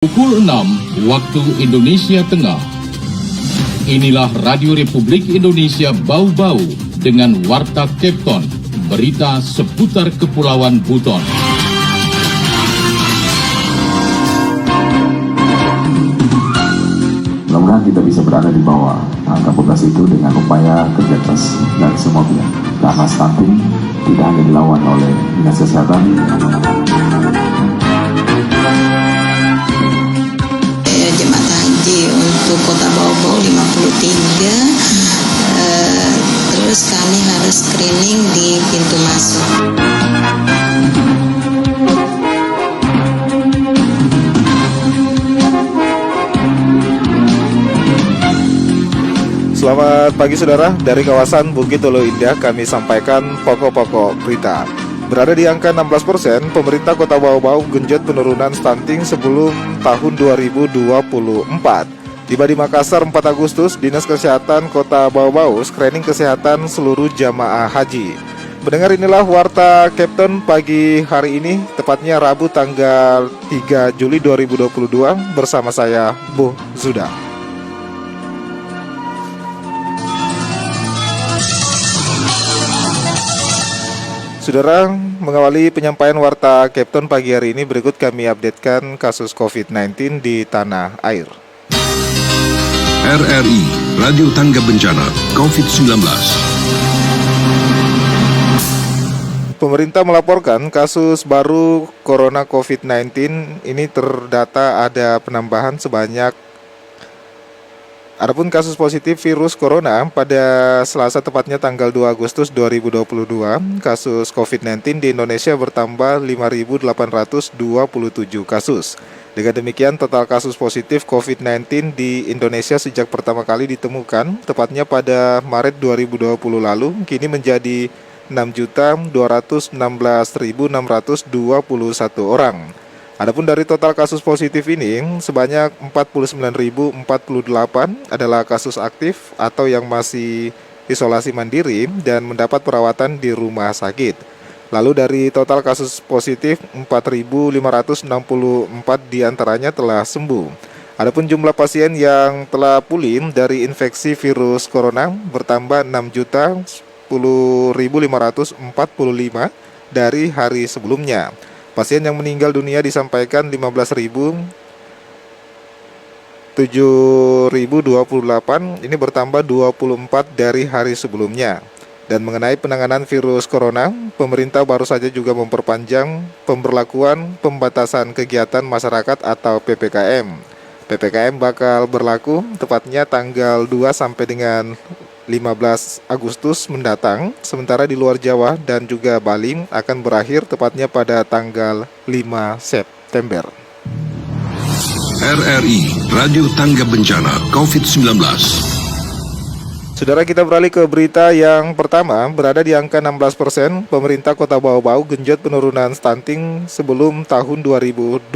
Pukul 6 waktu Indonesia Tengah. Inilah Radio Republik Indonesia Bau-Bau dengan Warta Kepton, berita seputar Kepulauan Buton. Mudah-mudahan kita bisa berada di bawah angka 14 itu dengan upaya kerja keras dari semua pihak. Karena stunting tidak hanya dilawan oleh Dinas Kesehatan. Jemaah haji untuk Kota Bau-Bau 53, terus kami harus screening di pintu masuk. Selamat pagi saudara, dari kawasan Bukit Hulu Indah kami sampaikan pokok-pokok berita. Berada di angka 16%, pemerintah Kota Bau-Bau genjot penurunan stunting sebelum tahun 2024. Tiba di Makassar 4 Agustus, Dinas Kesehatan Kota Bau-Bau screening kesehatan seluruh jamaah haji. Mendengar inilah Warta Kepton pagi hari ini, tepatnya Rabu tanggal 3 Juli 2022 bersama saya, Bu Zuda. Saudara, mengawali penyampaian Warta Kepton pagi hari ini, berikut kami updatekan kasus COVID-19 di tanah air. RRI, Radio Tangga Bencana COVID-19. Pemerintah melaporkan kasus baru Corona COVID-19 ini terdata ada penambahan sebanyak. Adapun kasus positif virus corona pada Selasa tepatnya tanggal 2 Agustus 2022, kasus COVID-19 di Indonesia bertambah 5.827 kasus. Dengan demikian, total kasus positif COVID-19 di Indonesia sejak pertama kali ditemukan, tepatnya pada Maret 2020 lalu, kini menjadi 6.216.621 orang. Adapun dari total kasus positif ini, sebanyak 49.048 adalah kasus aktif atau yang masih isolasi mandiri dan mendapat perawatan di rumah sakit. Lalu dari total kasus positif, 4.564 diantaranya telah sembuh. Adapun jumlah pasien yang telah pulih dari infeksi virus corona bertambah 6.010.545 dari hari sebelumnya. Pasien yang meninggal dunia disampaikan 15.728, ini bertambah 24 dari hari sebelumnya. Dan mengenai penanganan virus corona, pemerintah baru saja juga memperpanjang pemberlakuan pembatasan kegiatan masyarakat atau PPKM. PPKM bakal berlaku tepatnya tanggal 2 sampai dengan 15 Agustus mendatang, sementara di luar Jawa dan juga Bali akan berakhir tepatnya pada tanggal 5 September. RRI, Radio Tangga Bencana COVID-19. Saudara, kita beralih ke berita yang pertama. Berada di angka 16%, pemerintah Kota Bau-Bau genjot penurunan stunting sebelum tahun 2024.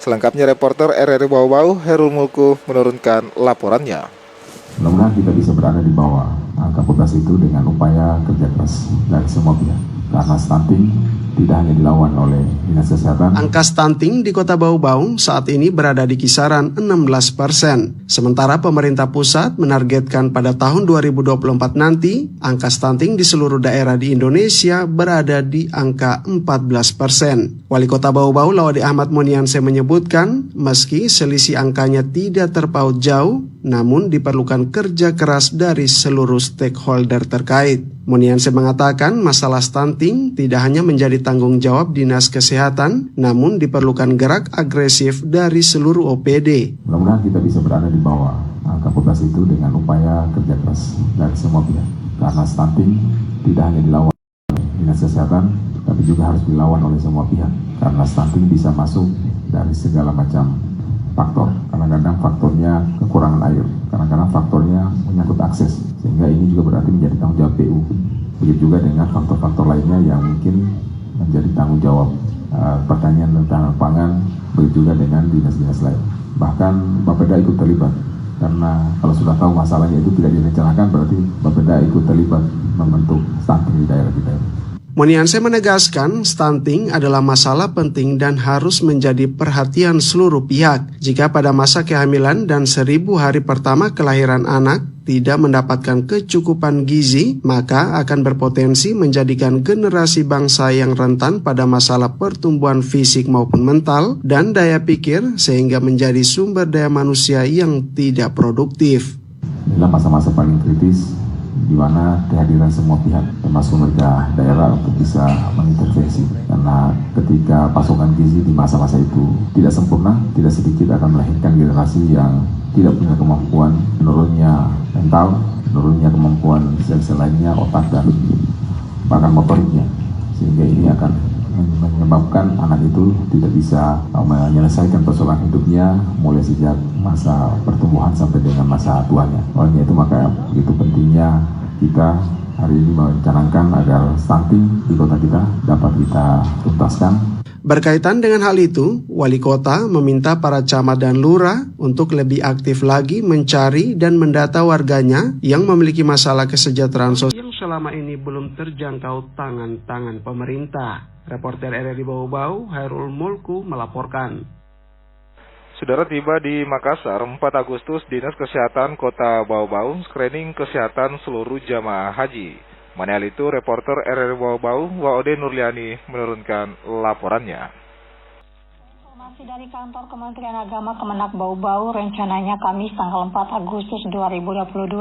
Selengkapnya reporter RRI Bau-Bau, Herul Mulku menurunkan laporannya. Mudah-mudahan kita bisa berada di bawah angka 14 itu dengan upaya kerja keras dari semua pihak. Karena stunting tidak hanya dilawan oleh Dinas Kesehatan. Angka stunting di Kota Bau-Bau saat ini berada di kisaran 16%. Sementara pemerintah pusat menargetkan pada tahun 2024 nanti, angka stunting di seluruh daerah di Indonesia berada di angka 14%. Wali Kota Bau-Bau Lawadi Ahmad Munianse menyebutkan, meski selisih angkanya tidak terpaut jauh, namun diperlukan kerja keras dari seluruh stakeholder terkait. Munianse mengatakan masalah stunting tidak hanya menjadi tanggung jawab Dinas Kesehatan, namun diperlukan gerak agresif dari seluruh OPD. Mudah-mudahan kita bisa berada di bawah angka 14 itu dengan upaya kerja keras dari semua pihak. Karena stunting tidak hanya dilawan oleh Dinas Kesehatan, tapi juga harus dilawan oleh semua pihak. Karena stunting bisa masuk dari segala macam faktor. Kadang-kadang faktornya kekurangan air, kadang-kadang faktornya menyangkut akses, sehingga ini juga berarti menjadi tanggung jawab PU. Begitu juga dengan faktor-faktor lainnya yang mungkin menjadi tanggung jawab pertanian dan pangan, begitu juga dengan dinas-dinas lain. Bahkan Bapeda ikut terlibat, karena kalau sudah tahu masalahnya itu tidak direncanakan, berarti Bapeda ikut terlibat membentuk stunting di daerah kita. Monianse menegaskan stunting adalah masalah penting dan harus menjadi perhatian seluruh pihak. Jika pada masa kehamilan dan 1000 hari pertama kelahiran anak tidak mendapatkan kecukupan gizi, maka akan berpotensi menjadikan generasi bangsa yang rentan pada masalah pertumbuhan fisik maupun mental dan daya pikir sehingga menjadi sumber daya manusia yang tidak produktif. Inilah masa-masa paling kritis di mana kehadiran semua pihak termasuk pemerintah daerah untuk bisa mengintervensi, karena ketika pasokan gizi di masa-masa itu tidak sempurna, tidak sedikit akan melahirkan generasi yang tidak punya kemampuan, menurunnya mental, menurunnya kemampuan sel-sel lainnya, otak dan bahkan motoriknya, sehingga ini akan menyebabkan anak itu tidak bisa menyelesaikan persoalan hidupnya mulai sejak masa pertumbuhan sampai dengan masa tuanya. Oleh itu maka begitu pentingnya kita hari ini mencanangkan agar stunting di kota kita dapat kita tuntaskan. Berkaitan dengan hal itu, Wali Kota meminta para camat dan lurah untuk lebih aktif lagi mencari dan mendata warganya yang memiliki masalah kesejahteraan sosial yang selama ini belum terjangkau tangan-tangan pemerintah. Reporter RRI Bau-Bau, Hairul Mulku melaporkan. Saudara, tiba di Makassar 4 Agustus, Dinas Kesehatan Kota Bau-Bau screening kesehatan seluruh jamaah haji. Manihal itu, reporter RRI Bau-Bau, Waode Nurliani menurunkan laporannya. Informasi dari kantor Kementerian Agama Kemenak Bau-Bau, rencananya Kamis tanggal 4 Agustus 2022,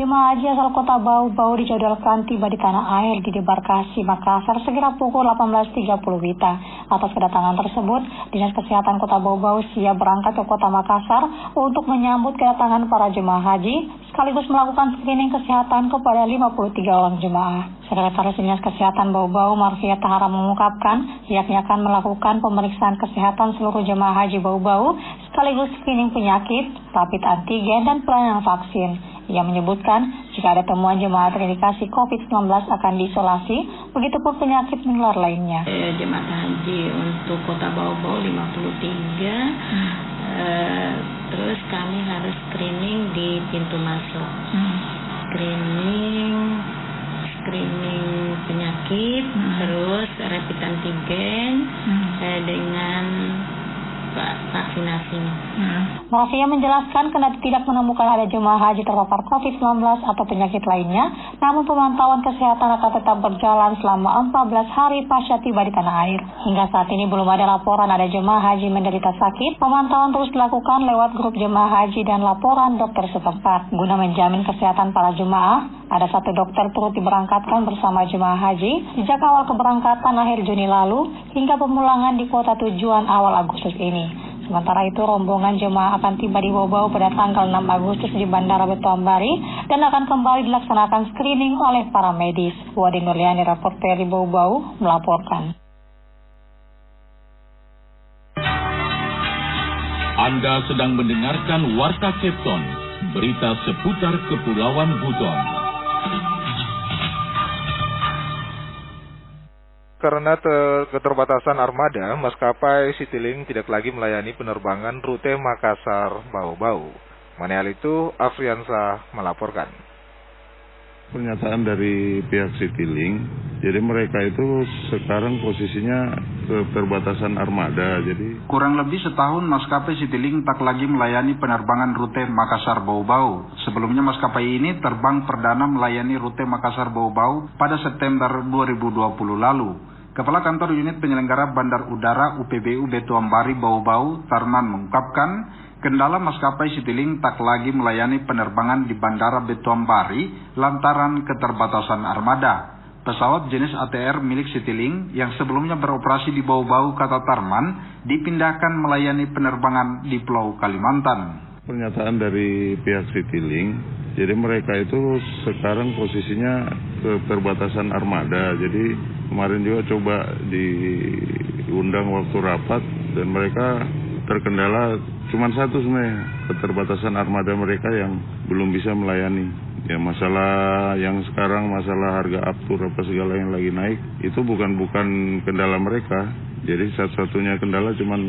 jemaah haji asal Kota Bau-Bau dijadwalkan tiba di tanah air di debarkasi Makassar sekira pukul 18.30 WITA. Atas kedatangan tersebut, Dinas Kesehatan Kota Bau-Bau siap berangkat ke Kota Makassar untuk menyambut kedatangan para jemaah haji, sekaligus melakukan screening kesehatan kepada 53 orang jemaah. Sekretaris Dinas Kesehatan Bau-Bau, Marfia Tahara mengungkapkan, pihaknya akan melakukan pemeriksaan kesehatan seluruh jemaah haji Bau-Bau, sekaligus screening penyakit, rapid antigen, dan pelayanan vaksin. Ia menyebutkan, jika ada temuan jemaah terindikasi COVID-19 akan diisolasi, begitupun penyakit menular lainnya. Jemaah haji untuk Kota Bau-Bau 53, terus kami harus screening di pintu masuk. Screening penyakit, terus rapid antigen dengan vaksinasi. Marfia menjelaskan kendati tidak menemukan ada jemaah haji terpapar COVID-19 atau penyakit lainnya, namun pemantauan kesehatan akan tetap berjalan selama 14 hari pasca tiba di tanah air. Hingga saat ini belum ada laporan ada jemaah haji menderita sakit. Pemantauan terus dilakukan lewat grup jemaah haji dan laporan dokter setempat. Guna menjamin kesehatan para jemaah, ada 1 dokter turut diberangkatkan bersama jemaah haji sejak awal keberangkatan akhir Juni lalu hingga pemulangan di kota tujuan awal Agustus ini. Sementara itu, rombongan jemaah akan tiba di Bau-Bau pada tanggal 6 Agustus di Bandara Betuambari dan akan kembali dilaksanakan screening oleh para medis. Wade Nurliani, reporter di Bau-Bau, melaporkan. Anda sedang mendengarkan Warta Kepton, berita seputar Kepulauan Buton. Karena keterbatasan armada, maskapai Citylink tidak lagi melayani penerbangan rute Makassar Bau-Bau. Manihal itu, Afriansa melaporkan. Pernyataan dari pihak Citylink, jadi mereka itu sekarang posisinya keterbatasan armada. Jadi kurang lebih setahun maskapai Citylink tak lagi melayani penerbangan rute Makassar Bau-Bau. Sebelumnya maskapai ini terbang perdana melayani rute Makassar Bau-Bau pada September 2020 lalu. Kepala Kantor Unit Penyelenggara Bandar Udara UPBU Betuambari Bau-Bau, Tarnan, mengungkapkan kendala maskapai Citylink tak lagi melayani penerbangan di Bandara Betuambari lantaran keterbatasan armada. Pesawat jenis ATR milik Citylink yang sebelumnya beroperasi di Bau-Bau, kata Tarman, dipindahkan melayani penerbangan di Pulau Kalimantan. Pernyataan dari pihak Citylink, jadi mereka itu sekarang posisinya keterbatasan armada. Jadi kemarin juga coba diundang waktu rapat dan mereka terkendala cuma satu sebenarnya, keterbatasan armada mereka yang belum bisa melayani. Ya masalah yang sekarang, masalah harga aftur apa segala yang lagi naik, itu bukan kendala mereka. Jadi satu-satunya kendala cuman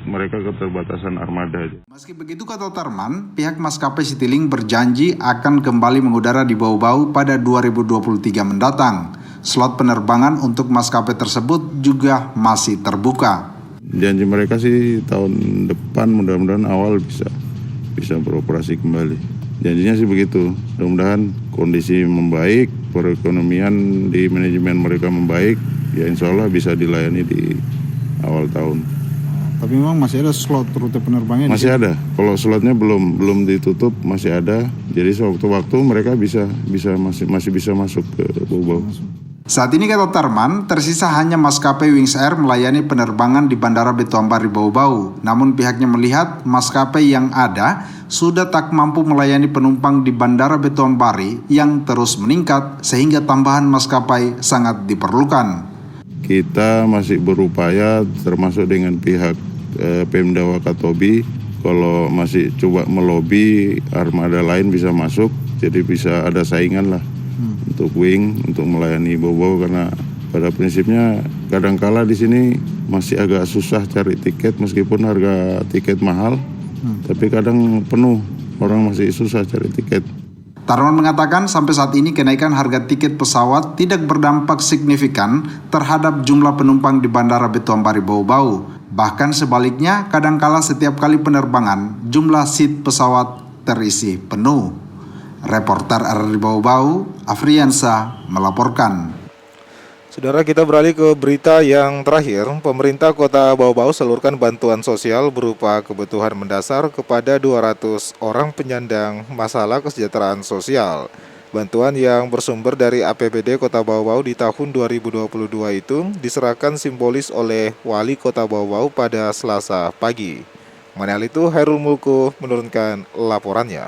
mereka keterbatasan armada. Meski begitu, kata Tarman, pihak maskapai Citylink berjanji akan kembali mengudara di Bau-Bau pada 2023 mendatang. Slot penerbangan untuk maskapai tersebut juga masih terbuka. Janji mereka sih tahun depan mudah-mudahan awal bisa beroperasi kembali. Janjinya sih begitu. Mudah-mudahan kondisi membaik, perekonomian di manajemen mereka membaik, ya insya Allah bisa dilayani di awal tahun. Tapi memang masih ada slot rute penerbangan? Masih ada. Kalau slotnya belum ditutup, masih ada. Jadi sewaktu-waktu mereka masih bisa masuk ke Bau-Bau. Saat ini kata Tarman, tersisa hanya maskapai Wings Air melayani penerbangan di Bandara Betuambari Bau-Bau. Namun pihaknya melihat maskapai yang ada sudah tak mampu melayani penumpang di Bandara Betuambari yang terus meningkat sehingga tambahan maskapai sangat diperlukan. Kita masih berupaya termasuk dengan pihak Pemda Wakatobi, kalau masih coba melobi armada lain bisa masuk, jadi bisa ada saingan lah untuk wing, untuk melayani Bau-Bau, karena pada prinsipnya kadangkala di sini masih agak susah cari tiket meskipun harga tiket mahal, tapi kadang penuh, orang masih susah cari tiket. Tarman mengatakan sampai saat ini kenaikan harga tiket pesawat tidak berdampak signifikan terhadap jumlah penumpang di Bandara Betuambari Bau-Bau. Bahkan sebaliknya, kadangkala setiap kali penerbangan, jumlah seat pesawat terisi penuh. Reporter RRI Bau-Bau, Afriansa, melaporkan. Saudara, kita beralih ke berita yang terakhir. Pemerintah Kota Bau-Bau salurkan bantuan sosial berupa kebutuhan mendasar kepada 200 orang penyandang masalah kesejahteraan sosial. Bantuan yang bersumber dari APBD Kota Bau-Bau di tahun 2022 itu diserahkan simbolis oleh Wali Kota Bau-Bau pada Selasa pagi. Mengenai itu, Hairul Mulku menurunkan laporannya.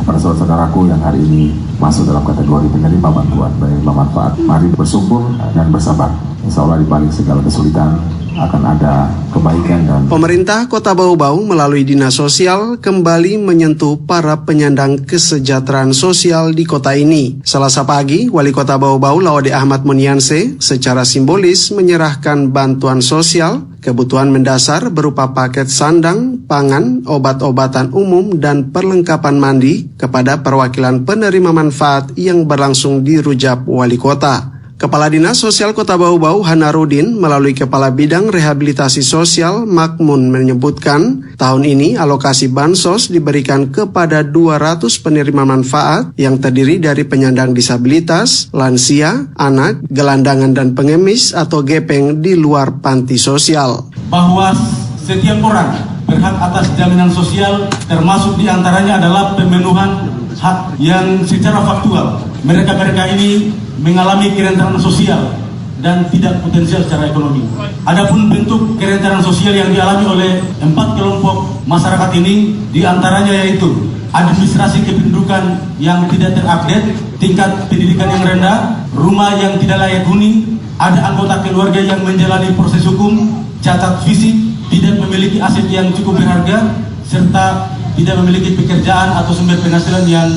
Para saudara-saudaraku yang hari ini masuk dalam kategori penerima bantuan baik bermanfaat, mari bersyukur dan bersabar. Insya Allah di balik segala kesulitan akan ada kebaikan. Dan Pemerintah Kota Bau-Bau melalui Dinas Sosial kembali menyentuh para penyandang kesejahteraan sosial di kota ini. Selasa pagi, Wali Kota Bau-Bau Laude Ahmad Munianse secara simbolis menyerahkan bantuan sosial, kebutuhan mendasar berupa paket sandang, pangan, obat-obatan umum, dan perlengkapan mandi kepada perwakilan penerima manfaat yang berlangsung di Rujab Wali Kota. Kepala Dinas Sosial Kota Bau-Bau Hanarudin melalui Kepala Bidang Rehabilitasi Sosial Makmun menyebutkan tahun ini alokasi bansos diberikan kepada 200 penerima manfaat yang terdiri dari penyandang disabilitas, lansia, anak, gelandangan dan pengemis atau gepeng di luar panti sosial. Bahwa setiap orang berhak atas jaminan sosial, termasuk diantaranya adalah pemenuhan hak yang secara faktual. Mereka ini mengalami kerentanan sosial dan tidak potensial secara ekonomi. Adapun bentuk kerentanan sosial yang dialami oleh 4 kelompok masyarakat ini, diantaranya yaitu administrasi kependudukan yang tidak terupdate, tingkat pendidikan yang rendah, rumah yang tidak layak huni, ada anggota keluarga yang menjalani proses hukum, cacat fisik, tidak memiliki aset yang cukup berharga, serta tidak memiliki pekerjaan atau sumber penghasilan yang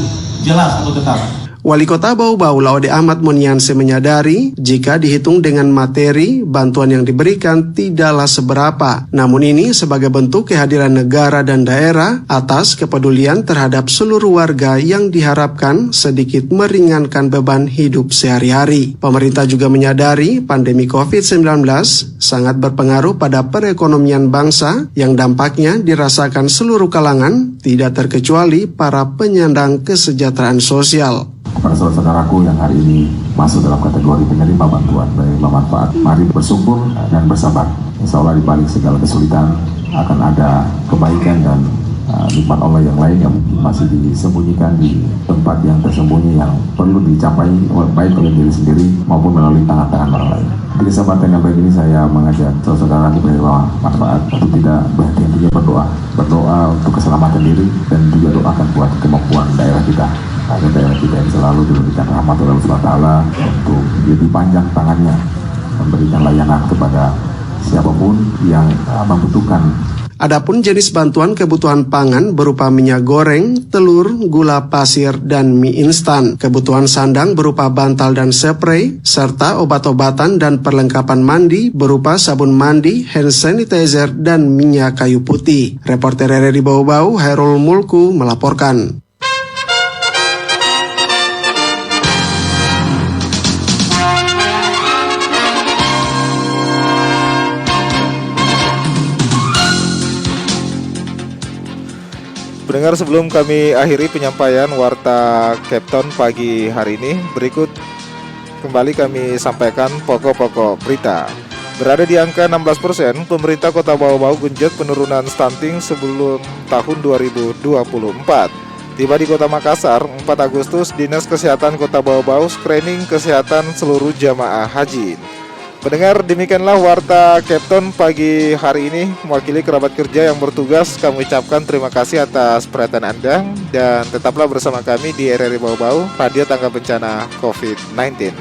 jelas atau tetap. Wali Kota Bau-Bau Laude Ahmad Munianse menyadari jika dihitung dengan materi, bantuan yang diberikan tidaklah seberapa. Namun ini sebagai bentuk kehadiran negara dan daerah atas kepedulian terhadap seluruh warga yang diharapkan sedikit meringankan beban hidup sehari-hari. Pemerintah juga menyadari pandemi COVID-19 sangat berpengaruh pada perekonomian bangsa yang dampaknya dirasakan seluruh kalangan, tidak terkecuali para penyandang kesejahteraan sosial. para saudara-saudaraku yang hari ini masuk dalam kategori penerima bantuan baik bermanfaat, mari bersyukur dan bersabar. Insya Allah di balik segala kesulitan akan ada kebaikan dan nikmat Allah yang lain yang masih disembunyikan di tempat yang tersembunyi yang perlu dicapai baik oleh diri sendiri maupun melalui tangan-tangan orang lain. Di kesempatan yang baik ini saya mengajak saudara-saudara penerima manfaat untuk tidak berhenti berdoa untuk keselamatan diri dan juga doakan buat kemampuan daerah kita. Agar daerah kita yang selalu diberikan rahmat oleh Allah SWT untuk lebih panjang tangannya memberikan layanan kepada siapapun yang membutuhkan. Adapun jenis bantuan kebutuhan pangan berupa minyak goreng, telur, gula pasir, dan mie instan. Kebutuhan sandang berupa bantal dan spray, serta obat-obatan dan perlengkapan mandi berupa sabun mandi, hand sanitizer, dan minyak kayu putih. Reporter RRI Bau-Bau, Hairul Mulku melaporkan. Pendengar, sebelum kami akhiri penyampaian Warta Kepton pagi hari ini, berikut kembali kami sampaikan pokok-pokok berita. Berada di angka 16%, pemerintah Kota Bau-Bau genjot penurunan stunting sebelum tahun 2024. Tiba di Kota Makassar, 4 Agustus, Dinas Kesehatan Kota Bau-Bau screening kesehatan seluruh jamaah haji. Pendengar, demikianlah Warta Kepton pagi hari ini. Mewakili kerabat kerja yang bertugas, kami ucapkan terima kasih atas perhatian Anda. Dan tetaplah bersama kami di RRI Bau-Bau, Radio Tangga Bencana COVID-19.